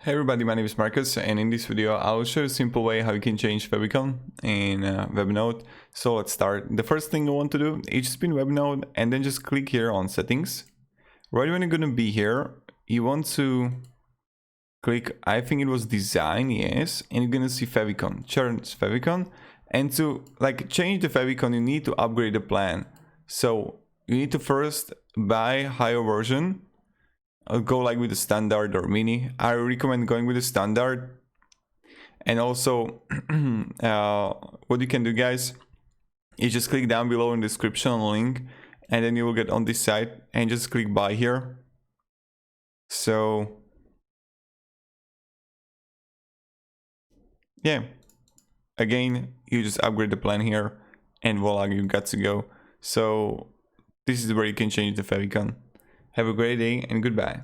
Hey everybody, my name is Marcus, and in this video I'll show you a simple way how you can change Favicon in Webnode. So let's start. The first thing you want to do is just pin Webnode and then just click here on settings. Right when you're gonna be here, you want to click, I think it was design, yes, and you're gonna see Favicon, choose Favicon, and to change the Favicon you need to upgrade the plan. So you need to first buy higher version. I'll go with the standard or mini. I recommend going with the standard. And also what you can do, guys, is just click down below in the description link, and then you will get on this site and just click buy here. So yeah, again, you just upgrade the plan here and voila, you got to go. So this is where you can change the Favicon. Have a great day and goodbye.